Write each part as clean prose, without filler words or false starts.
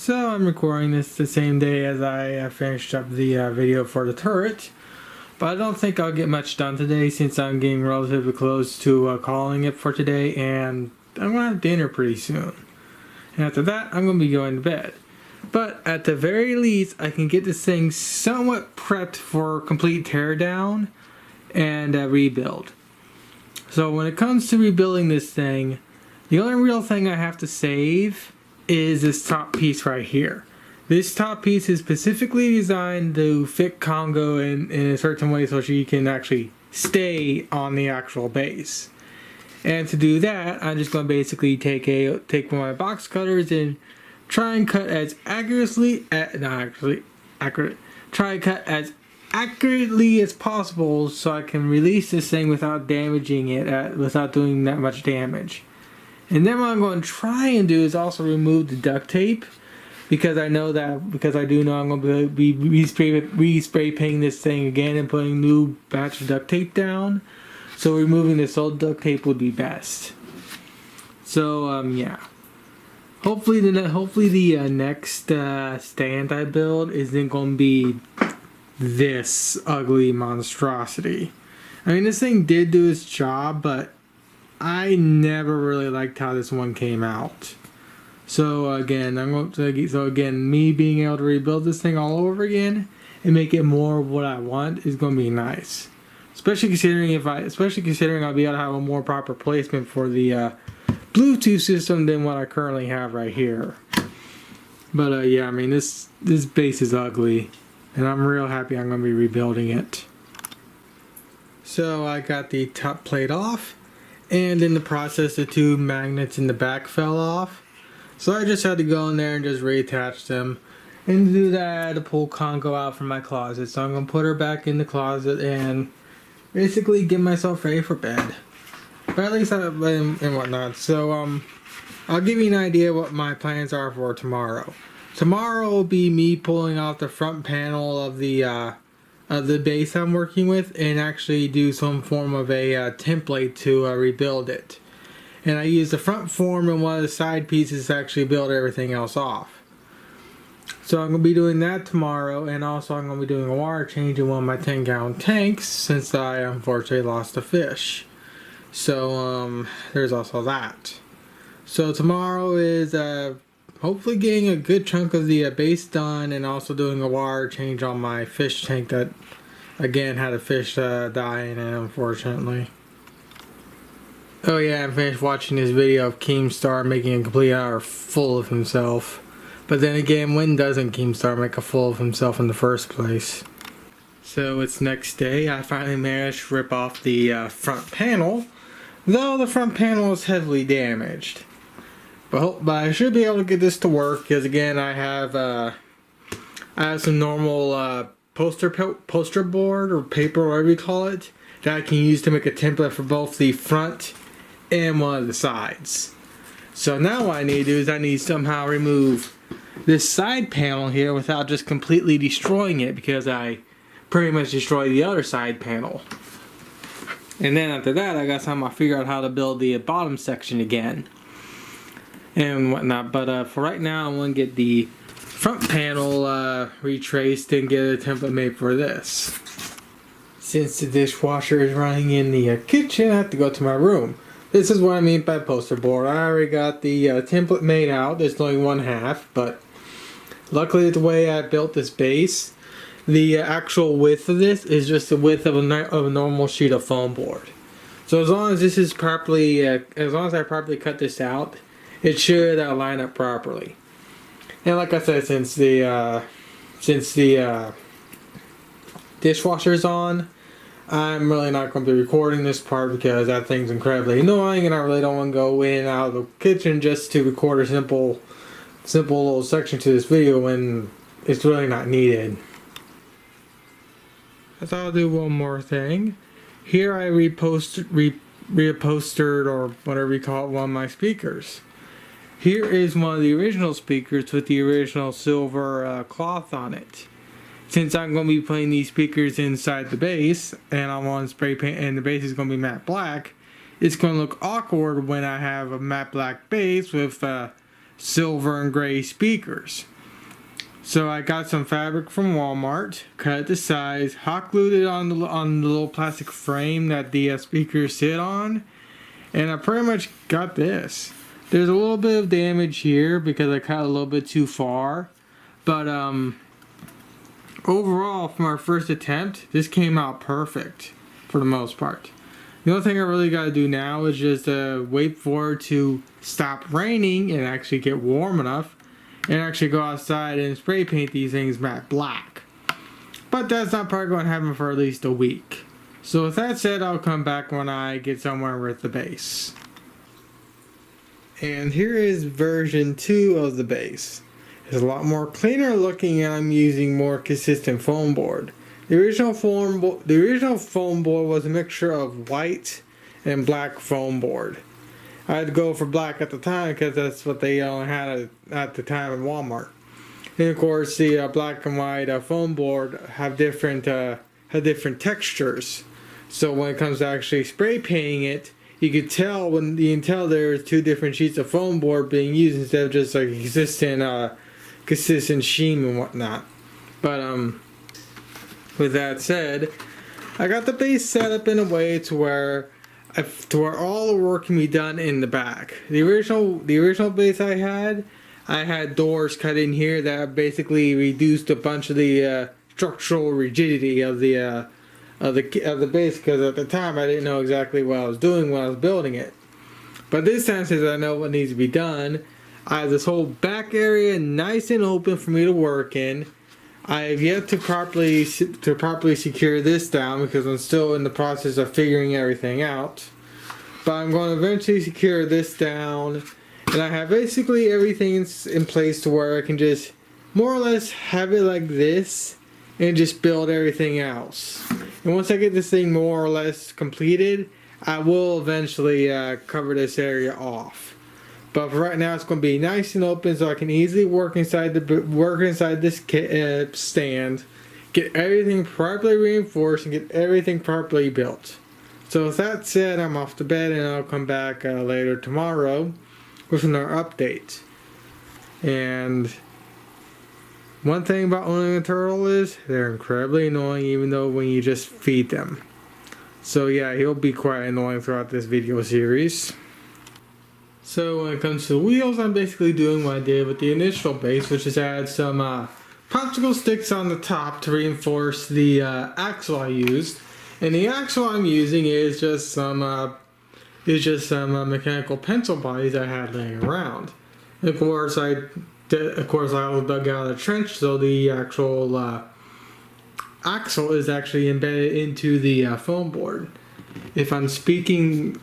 So I'm recording this the same day as I finished up the video for the turret. But I don't think I'll get much done today since I'm getting relatively close to calling it for today, and I'm going to have dinner pretty soon. And after that, I'm going to be going to bed. But at the very least, I can get this thing somewhat prepped for complete teardown and rebuild. So when it comes to rebuilding this thing, the only real thing I have to save is this top piece right here. This top piece is specifically designed to fit Kongou in a certain way so she can actually stay on the actual base. And to do that, I'm just going to basically take one of my box cutters and try and cut as accurately as possible so I can release this thing without damaging it, without doing that much damage. And then what I'm going to try and do is also remove the duct tape, because I do know I'm going to be re-spray painting this thing again and putting a new batch of duct tape down. So removing this old duct tape would be best. So yeah. Hopefully the next stand I build isn't going to be this ugly monstrosity. I mean, this thing did do its job, but I never really liked how this one came out. So again, me being able to rebuild this thing all over again and make it more of what I want is going to be nice. Especially considering I'll be able to have a more proper placement for the Bluetooth system than what I currently have right here. But yeah, I mean, this base is ugly, and I'm real happy I'm going to be rebuilding it. So I got the top plate off, and in the process the two magnets in the back fell off. So I just had to go in there and just reattach them. And to do that, I had to pull Kongou out from my closet. So I'm going to put her back in the closet and basically get myself ready for bed. But at least and whatnot. So I'll give you an idea what my plans are for tomorrow. Tomorrow will be me pulling off the front panel of the base I'm working with and actually do some form of a template to rebuild it. And I use the front form and one of the side pieces to actually build everything else off. So I'm going to be doing that tomorrow, and also I'm going to be doing a water change in one of my 10-gallon tanks since I unfortunately lost a fish. So there's also that. So tomorrow is hopefully getting a good chunk of the base done, and also doing a water change on my fish tank that again had a fish die in it, unfortunately. Oh yeah, I finished watching this video of Keemstar making a complete hour full of himself. But then again, when doesn't Keemstar make a fool of himself in the first place? So it's next day. I finally managed to rip off the front panel, though the front panel is heavily damaged. But I should be able to get this to work, because again I have some normal poster board or paper, whatever you call it, that I can use to make a template for both the front and one of the sides. So now what I need to do is I need to somehow remove this side panel here without just completely destroying it, because I pretty much destroyed the other side panel. And then after that, I got to figure out how to build the bottom section again and whatnot. But for right now, I'm going to get the front panel retraced and get a template made for this. Since the dishwasher is running in the kitchen, I have to go to my room. This is what I mean by poster board. I already got the template made out. There's only one half, but luckily the way I built this base, the actual width of this is just the width of a normal sheet of foam board. So as long as this is properly, as long as I properly cut this out, it should line up properly. And like I said, since the dishwasher's on, I'm really not going to be recording this part because that thing's incredibly annoying, and I really don't want to go in and out of the kitchen just to record a simple little section to this video when it's really not needed. I thought I'll do one more thing. Here I reupholstered or whatever you call it, one of my speakers. Here is one of the original speakers with the original silver cloth on it. Since I'm going to be putting these speakers inside the base, and I want to spray paint, and the base is going to be matte black, it's going to look awkward when I have a matte black base with silver and gray speakers. So I got some fabric from Walmart, cut it to size, hot glued it on the little plastic frame that the speakers sit on, and I pretty much got this. There's a little bit of damage here because I cut a little bit too far, but overall from our first attempt, this came out perfect for the most part. The only thing I really got to do now is just wait for it to stop raining and actually get warm enough and actually go outside and spray paint these things matte black. But that's not probably going to happen for at least a week. So with that said, I'll come back when I get somewhere with the base. And here is version 2 of the base. It's a lot more cleaner looking and I'm using more consistent foam board. The original foam board was a mixture of white and black foam board. I had to go for black at the time because that's what they had at the time in Walmart. And of course, the black and white foam board have different textures. So when it comes to actually spray painting it, you could tell there's two different sheets of foam board being used instead of just like consistent sheen and whatnot. But with that said, I got the base set up in a way to where all the work can be done in the back. The original base I had doors cut in here that basically reduced a bunch of the structural rigidity of the base, because at the time I didn't know exactly what I was doing when I was building it. But this time, since I know what needs to be done, I have this whole back area nice and open for me to work in. I have yet to properly secure this down because I'm still in the process of figuring everything out. But I'm going to eventually secure this down, and I have basically everything in place to where I can just more or less have it like this and just build everything else. And once I get this thing more or less completed, I will eventually cover this area off. But for right now, it's going to be nice and open, so I can easily work inside this stand, get everything properly reinforced, and get everything properly built. So with that said, I'm off to bed, and I'll come back later tomorrow with another update. And one thing about owning a turtle is they're incredibly annoying, even though when you just feed them. So yeah, he'll be quite annoying throughout this video series. So when it comes to the wheels, I'm basically doing what I did with the initial base, which is add some popsicle sticks on the top to reinforce the axle I used. And the axle I'm using is just some mechanical pencil bodies I had laying around. And of course, I also dug out a trench, so the actual axle is actually embedded into the foam board. If my speaking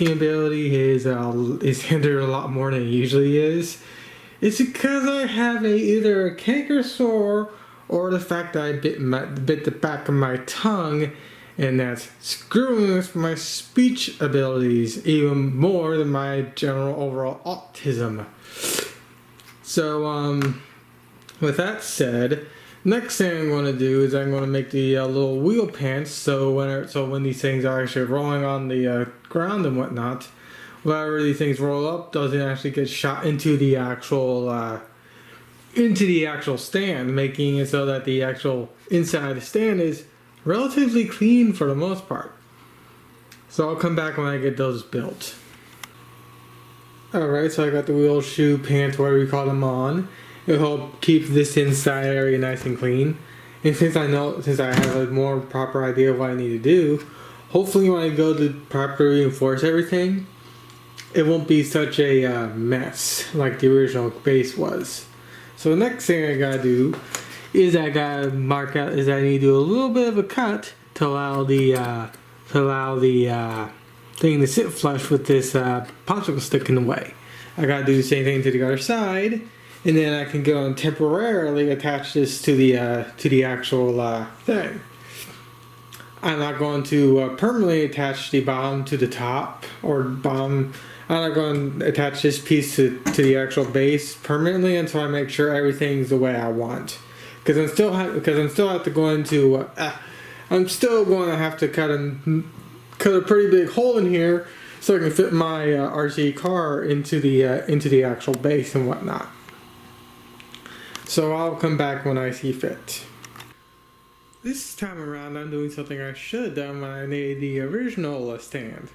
ability is hindered a lot more than it usually is, it's because I have either a canker sore or the fact that I bit the back of my tongue, and that's screwing with my speech abilities even more than my general overall autism. So with that said, next thing I'm going to do is I'm going to make the little wheel pants, so when these things are actually rolling on the ground and whatnot, whenever these things roll up, doesn't actually get shot into the actual stand, making it so that the actual inside of the stand is relatively clean for the most part. So I'll come back when I get those built. Alright, so I got the wheel shoe pants, whatever you call them, on. It'll help keep this inside area nice and clean. And since I have a more proper idea of what I need to do, hopefully when I go to properly reinforce everything, it won't be such a mess like the original base was. So the next thing I gotta do is I need to do a little bit of a cut to allow the thing to sit flush with this popsicle stick in the way. I gotta do the same thing to the other side, and then I can go and temporarily attach this to the actual thing. I'm not going to permanently attach the bottom to the top or bottom. I'm not going to attach this piece to the actual base permanently until I make sure everything's the way I want. I'm still going to have to cut a pretty big hole in here so I can fit my RC car into the actual base and whatnot. So I'll come back when I see fit. This time around, I'm doing something I should have done when I made the original stand,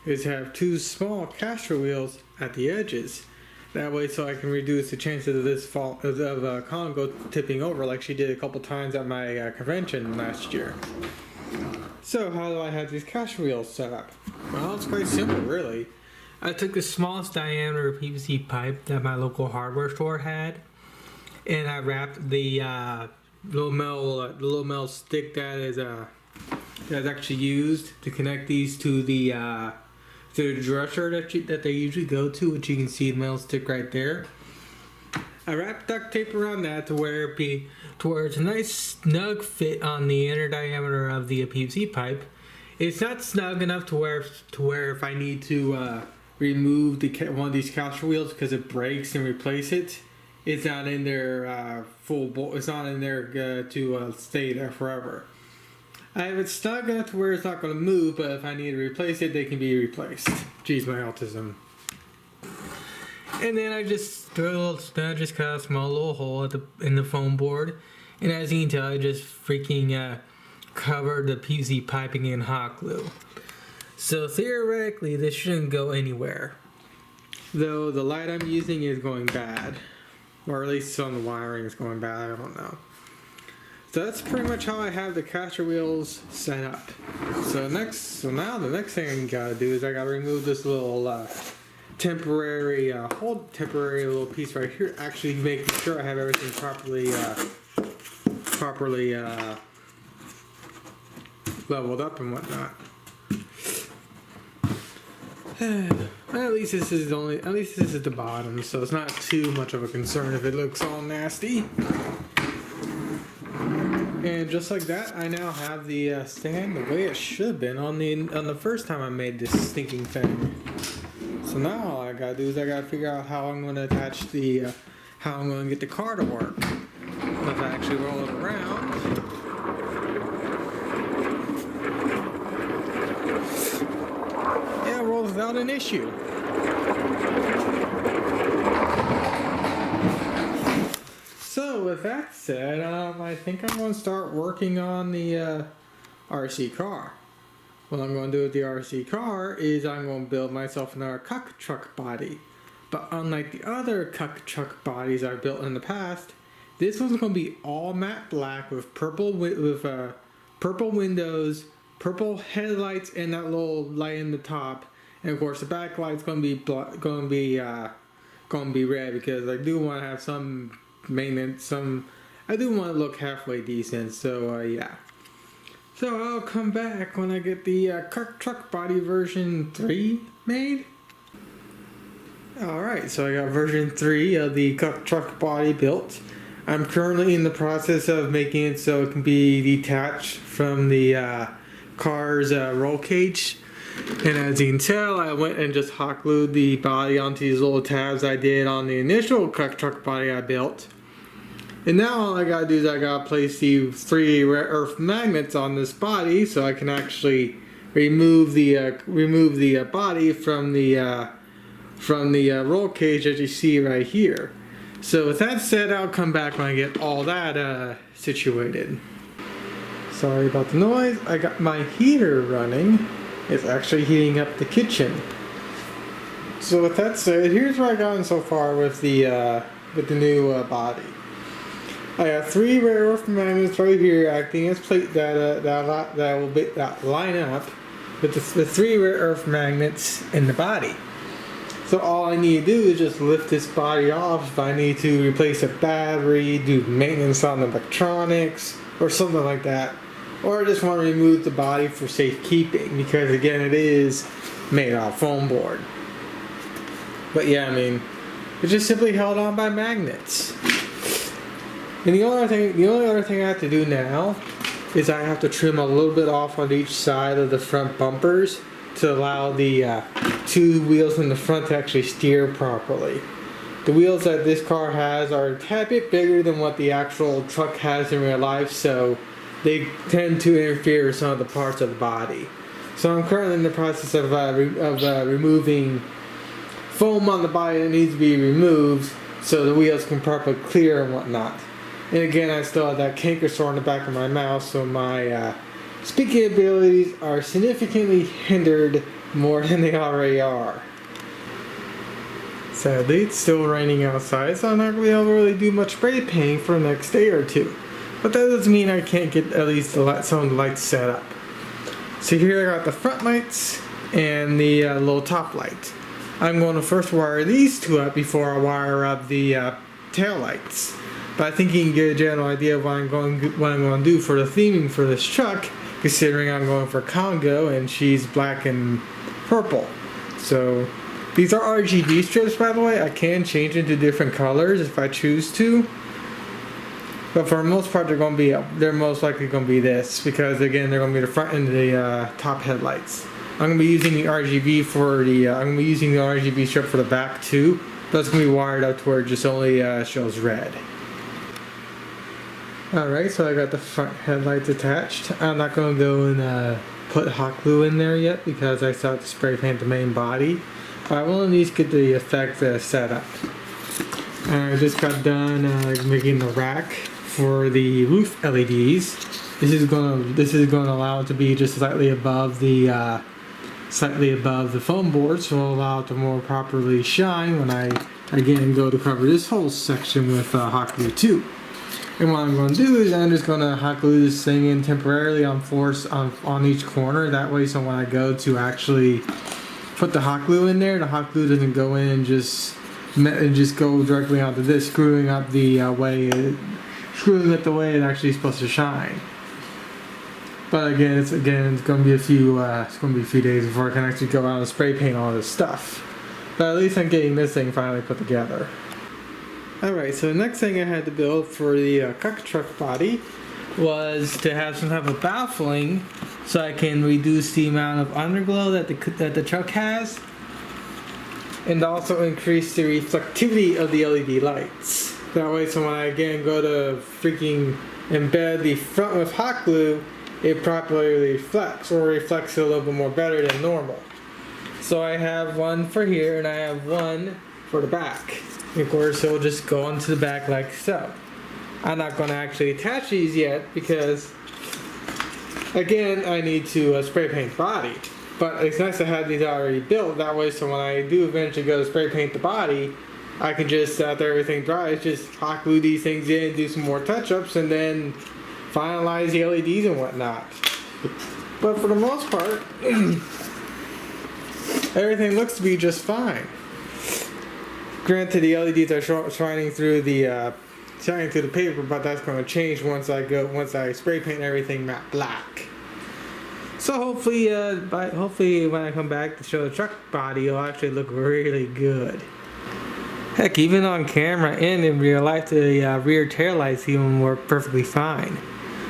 is have two small caster wheels at the edges. That way, so I can reduce the chances of this fault of Kongou tipping over, like she did a couple times at my convention last year. So how do I have these caster wheels set up? Well, it's quite simple, really. I took the smallest diameter PVC pipe that my local hardware store had, and I wrapped the little metal stick that's actually used to connect these to the dresser that they usually go to, which you can see the metal stick right there. I wrapped duct tape around that to where it's a nice snug fit on the inner diameter of the PVC pipe. It's not snug enough to where if I need to remove one of these caster wheels because it breaks and replace it, it's not in there it's not in there to stay there forever. I have it snug enough to where it's not going to move, but if I need to replace it, they can be replaced. Jeez, my autism. And then I just cut a small little hole in the foam board, and as you can tell, I just freaking covered the PVC piping in hot glue. So theoretically, this shouldn't go anywhere. Though the light I'm using is going bad. Or at least some of the wiring is going bad, I don't know. So that's pretty much how I have the caster wheels set up. So now the next thing I gotta do is I gotta remove this little temporary little piece right here. Actually making sure I have everything properly leveled up and whatnot. At least this is the bottom, so it's not too much of a concern if it looks all nasty. And just like that, I now have the stand the way it should have been on the first time I made this stinking thing. So now all I gotta do is I gotta figure out how I'm gonna attach how I'm gonna get the car to work. If I actually roll it around. Yeah, it rolls without an issue. So with that said, I think I'm going to start working on the RC car. What I'm going to do with the RC car is I'm going to build myself another cuck truck body. But unlike the other cuck truck bodies I've built in the past, this one's going to be all matte black with purple windows, purple headlights, and that little light in the top. And of course, the backlight's going to be red because I do want to have some maintenance. I do want to look halfway decent. So yeah. So I'll come back when I get the truck body version 3 made. Alright, so I got version 3 of the truck body built. I'm currently in the process of making it so it can be detached from the car's roll cage. And as you can tell, I went and just hot glued the body onto these little tabs I did on the initial truck body I built. And now all I gotta do is I gotta place the 3 rare earth magnets on this body so I can actually remove the body from the roll cage that you see right here. So with that said, I'll come back when I get all that situated. Sorry about the noise. I got my heater running. It's actually heating up the kitchen. So with that said, here's where I've gotten so far with the new body. I have 3 rare earth magnets right here acting as plate that will line up with the 3 rare earth magnets in the body. So all I need to do is just lift this body off if I need to replace a battery, do maintenance on the electronics, or something like that. Or I just want to remove the body for safekeeping because again it is made out of foam board. But yeah, I mean, it's just simply held on by magnets. And the only other thing I have to do now is I have to trim a little bit off on each side of the front bumpers to allow the 2 wheels in the front to actually steer properly. The wheels that this car has are a tad bit bigger than what the actual truck has in real life, so they tend to interfere with some of the parts of the body. So I'm currently in the process of removing foam on the body that needs to be removed so the wheels can properly clear and whatnot. And again, I still have that canker sore in the back of my mouth, so my speaking abilities are significantly hindered more than they already are. Sadly, it's still raining outside, so I'm not going to be able to really do much spray painting for the next day or two. But that doesn't mean I can't get at least some of the lights set up. So here I got the front lights and the little top light. I'm going to first wire these two up before I wire up the tail lights. But I think you can get a general idea of what I'm going to do for the theming for this truck, considering I'm going for Kongou and she's black and purple. So these are RGB strips, by the way. I can change into different colors if I choose to. But for the most part, they're most likely going to be this, because again, they're going to be the front and the top headlights. I'm going to be using the RGB strip for the back too. But it's going to be wired up to where it just only shows red. Alright, so I got the front headlights attached. I'm not going to go and put hot glue in there yet because I still have to spray paint the main body. I will at least get the effect set up. I just got done making the rack for the roof LEDs. This is going to allow it to be just slightly above the foam board, so it'll allow it to more properly shine when I again go to cover this whole section with hot glue too. And what I'm going to do is I'm just going to hot glue this thing in temporarily on each corner. That way, so when I go to actually put the hot glue in there, the hot glue doesn't go in and just go directly onto this, screwing it the way it actually is supposed to shine. But again, it's going to be a few days before I can actually go out and spray paint all this stuff. But at least I'm getting this thing finally put together. Alright, so the next thing I had to build for the truck body was to have some type of baffling so I can reduce the amount of underglow that the truck has, and also increase the reflectivity of the LED lights. That way, so when I again go to freaking embed the front with hot glue, it properly reflects a little bit more better than normal. So I have one for here and I have one for the back. Of course, it'll just go onto the back like so. I'm not going to actually attach these yet because, again, I need to spray paint the body. But it's nice to have these already built. That way, so when I do eventually go to spray paint the body, I can just, after everything dries, just hot glue these things in, do some more touch-ups, and then finalize the LEDs and whatnot. But for the most part, everything looks to be just fine. Granted, the LEDs are shining through the paper, but that's going to change once I spray paint everything matte black. So hopefully when I come back to show the truck body, it'll actually look really good. Heck, even on camera and in real life, the rear tail lights even work perfectly fine.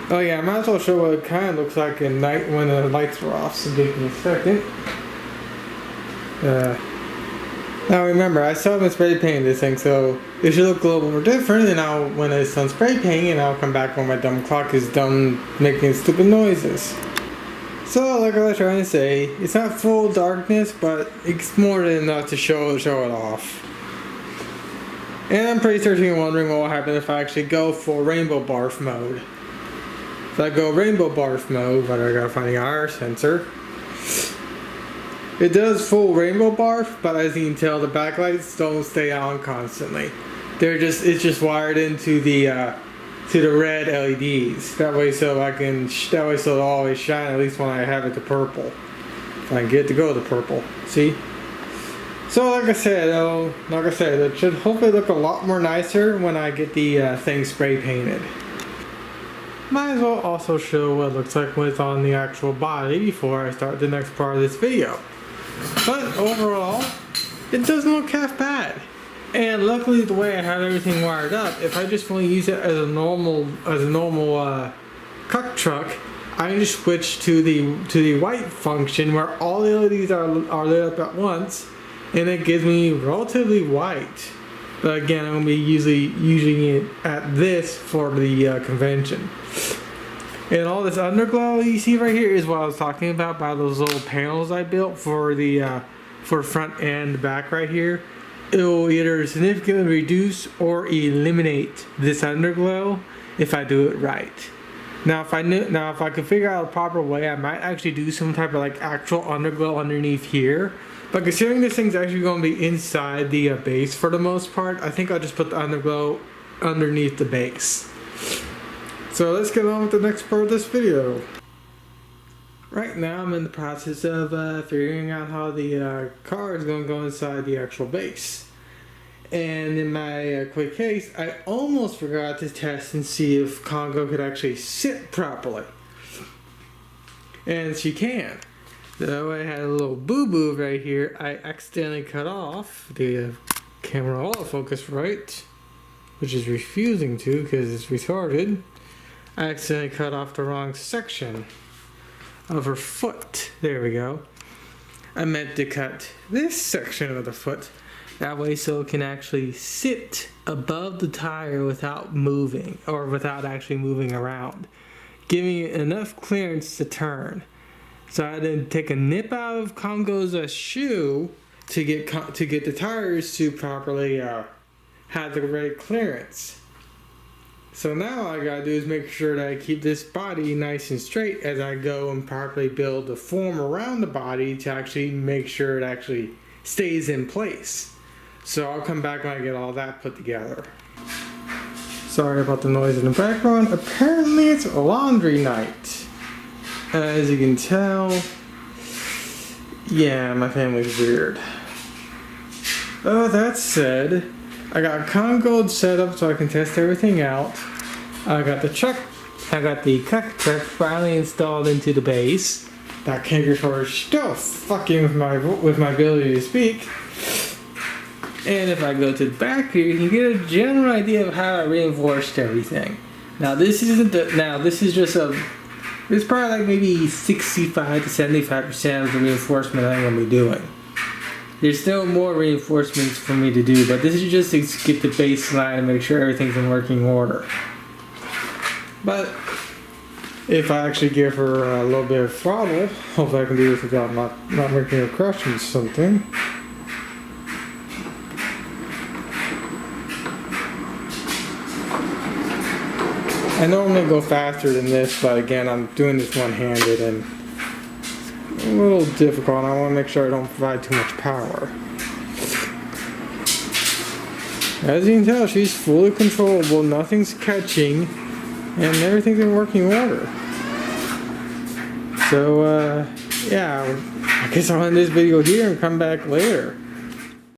Oh yeah, I might as well show what it kind of looks like at night when the lights were off. So give me a second. Now remember, I still haven't spray painted this thing, so it should look a little more different. And when it's done spray painting, and I'll come back when my dumb clock is done making stupid noises. So, like I was trying to say, it's not full darkness, but it's more than enough to show it off. And I'm pretty certain you're wondering what will happen if I actually go for rainbow barf mode. If I go rainbow barf mode, but I gotta find the IR sensor. It does full rainbow barf, but as you can tell, the backlights don't stay on constantly. It's just wired into the red LEDs. That way, so it'll always shine. At least when I have it to purple, if I can get it to go to purple. See. So like I said, it should hopefully look a lot more nicer when I get the thing spray painted. Might as well also show what it looks like when it's on the actual body before I start the next part of this video. But overall, it doesn't look half bad. And luckily, the way I have everything wired up, if I just want to use it as a normal truck, I can just switch to the white function where all the LEDs are lit up at once, and it gives me relatively white. But again, I'm going to be usually using it at this for the convention. And all this underglow you see right here is what I was talking about by those little panels I built for the for front and back right here. it will either significantly reduce or eliminate this underglow if I do it right. Now if I could figure out a proper way, I might actually do some type of like actual underglow underneath here. But considering this thing's actually going to be inside the base for the most part, I think I'll just put the underglow underneath the base. So let's get on with the next part of this video. Right now I'm in the process of figuring out how the car is going to go inside the actual base. And in my quick case, I almost forgot to test and see if Kongou could actually sit properly. And she can. So I had a little boo-boo right here. I accidentally cut off the camera autofocus right, which is refusing to because it's retarded. I accidentally cut off the wrong section of her foot. There we go. I meant to cut this section of the foot. That way so it can actually sit above the tire without moving, or without actually moving around, giving it enough clearance to turn. So I then take a nip out of Kongou's shoe to get the tires to properly have the right clearance. So now all I gotta do is make sure that I keep this body nice and straight as I go and properly build the form around the body to actually make sure it actually stays in place. So I'll come back when I get all that put together. Sorry about the noise in the background. Apparently it's laundry night. As you can tell, yeah, my family's weird. That said, I got Kongou set up so I can test everything out. I got the truck finally installed into the base. That controller is still fucking with my ability to speak. And if I go to the back here, you can get a general idea of how I reinforced everything. Now this isn't it's probably like maybe 65 to 75% of the reinforcement I'm going to be doing. There's still more reinforcements for me to do, but this is just to get the baseline and make sure everything's in working order. But if I actually give her a little bit of throttle, hopefully I can do this without not making her crash into something. I normally go faster than this, but again, I'm doing this one-handed and it's a little difficult. I want to make sure I don't provide too much power. As you can tell, she's fully controllable, nothing's catching, and everything's in working order. So, yeah, I guess I'll end this video here and come back later.